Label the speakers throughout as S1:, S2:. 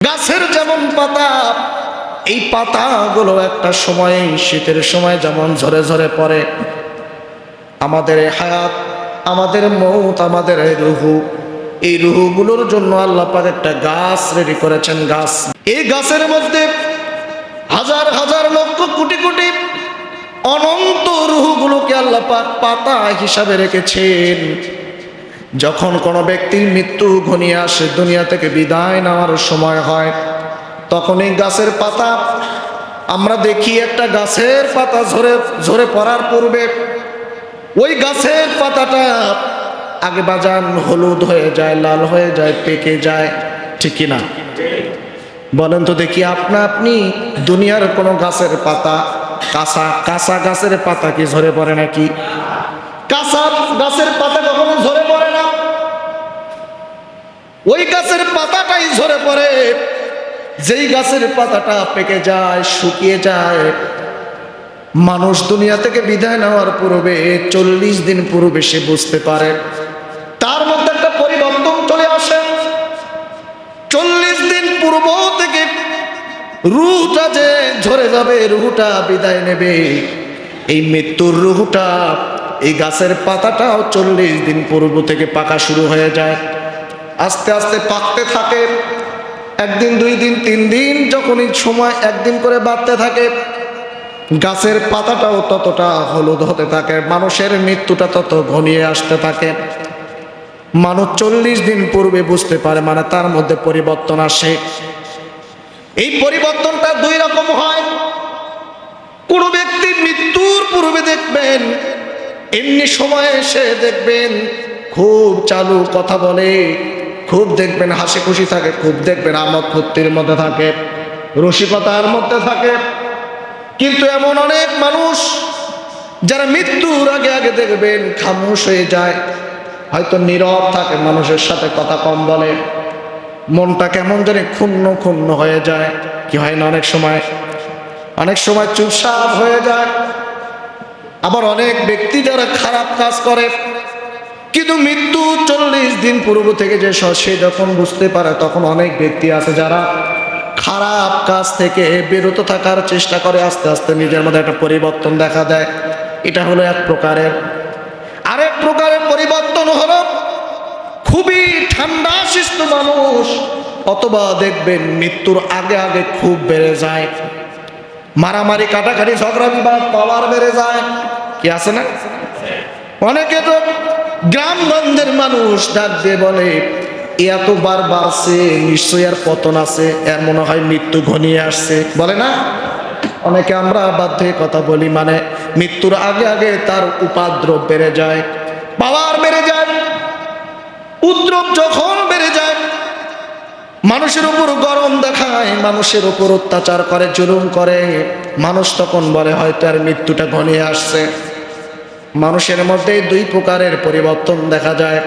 S1: গাছের যেমন পাতা, এই পাতাগুলো একটা সময় শীতের সময় যেমন ঝরে ঝরে পড়ে, আমাদের হায়াত, আমাদের মৌত, আমাদের রুহু, এই রুহুগুলোর জন্য আল্লাহ পাক একটা গাছ রেডি করেছেন। গাছ, এই গাছের মধ্যে হাজার হাজার লক্ষ কোটি কোটি অনন্ত রুহুগুলোকে আল্লাহ পাক পাতা হিসাবে রেখেছেন। যখন কোনো ব্যক্তির মৃত্যু ঘনিয়ে আসে, দুনিয়া থেকে বিদায় নেওয়ার সময় হয়, তখন এই গাছের পাতা আমরা দেখি, একটা গাছের পাতা ঝরে ঝরে পড়ার পূর্বে ওই গাছের পাতাটা আগে বাজান হলুদ হয়ে যায়, লাল হয়ে যায়, পেকে যায়, ঠিক কিনা? বলেন তো দেখি, আপনি দুনিয়ার কোনো গাছের পাতা, কাঁচা কাঁচা গাছের পাতা কি ঝরে পড়ে নাকি? কাঁচা গাছের পাতা কখনো ঝরে পড়ে না। ওই গাছের পাতাটাই ঝরে পড়ে যেই গাছের পাতাটা পেকে যায়, শুকিয়ে যায়। মানুষ দুনিয়া থেকে বিদায় নেওয়ার পূর্বে 40 দিন পূর্বে সে বুঝতে পারে তার মধ্যে একটা পরিবর্তন চলে আসে। 40 দিন পূর্ব থেকে রুহটা যে ঝরে যাবে, রুহটা বিদায় নেবে, এই মৃত্যুর রুহটা, এই গাছের পাতাটাও 40 দিন পূর্ব থেকে পাকা শুরু হয়ে যায়। আস্তে আস্তে পাকতে থাকে, একদিন, 2 দিন, 3 দিন, যখনই সময় একদিন করে বাড়তে থাকে, গাছের পাতাটাও ততটা হলুদ হতে থাকে, মানুষের মৃত্যুটা তত ঘনিয়ে আসতে থাকে। মানুষ 40 দিন পূর্বে বুঝতে পারে, মানে তার মধ্যে পরিবর্তন আসে। এই পরিবর্তনটা 2 রকম হয়। কোন ব্যক্তি মৃত্যুর পূর্বে দেখবেন, এমনি সময়ে এসে দেখবেন খুব চালু কথা বলে, খুব দেখবেন হাসি খুশি থাকে, খুব দেখবেন আমোদ ফুর্তির মধ্যে থাকে, রসিকতার মধ্যে থাকে। কিন্তু এমন অনেক মানুষ যারা মৃত্যুর আগে আগে দেখবেন খামোশ হয়ে যায়, হয়তো নীরব থাকে, মানুষের সাথে কথা কম বলে, মনটা কেমন জানি ক্ষুণ্ণ ক্ষুণ্ণ হয়ে যায়। কি হয় না, অনেক সময় চুপচাপ হয়ে যায়। আবার অনেক ব্যক্তি যারা খারাপ কাজ করে, কিন্তু মৃত্যু 40 দিন পূর্ব থেকে যে সে যখন বুঝতে পারে, তখন অনেক ব্যক্তি আছে যারা খারাপ কাজ থেকে বিরত থাকার চেষ্টা করে, আস্তে আস্তে নিজের মধ্যে একটা পরিবর্তন দেখা দেয়। এটা হলো এক প্রকারের। আরেক প্রকারের পরিবর্তন হলো খুবই ঠান্ডা শিষ্ট মানুষ, অথবা দেখবেন মৃত্যুর আগে আগে খুব বেড়ে যায়, মারামারি, কাটাকাটি, ঝগড়া বিবাদ, পাওয়ার বেড়ে যায়। কি আছে না? অনেকে তো গ্রামগঞ্জের মানুষ ডাক দিয়ে বলে, এতবার বাড়ছে, নিশ্চয়ই আর পতন আছে, এর মনে হয় মৃত্যু ঘনিয়ে আসছে, বলে না? অনেকে আমরা বাধ্য হয়ে কথা বলি, মানে মৃত্যুর আগে আগে তার উপদ্রব বেড়ে যায়, পাওয়ার বেড়ে যায়। উপদ্রব যখন বেড়ে যায়, মানুষের উপর গরম দেখায়, মানুষের উপর অত্যাচার করে, জুলুম করে, মানুষ তখন বলে হয়তো আর মৃত্যুটা ঘনিয়ে আসছে। মানুষের মধ্যে 2 প্রকারের পরিবর্তন দেখা যায়।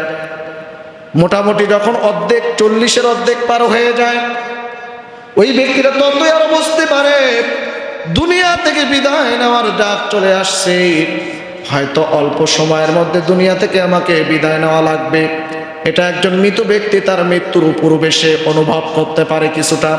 S1: মোটামুটি যখন অর্ধেক, 40-এর অর্ধেক পার হয়ে যায়, ওই ব্যক্তিরা ততই আরো বুঝতে পারে দুনিয়া থেকে বিদায় নেওয়ার ডাক চলে আসছে, হয়তো অল্প সময়ের মধ্যে দুনিয়া থেকে আমাকে বিদায় নেওয়া লাগবে। এটা একজন মৃত ব্যক্তি তার মৃত্যুর পূর্বে সে অনুভব করতে পারে কিছুটা।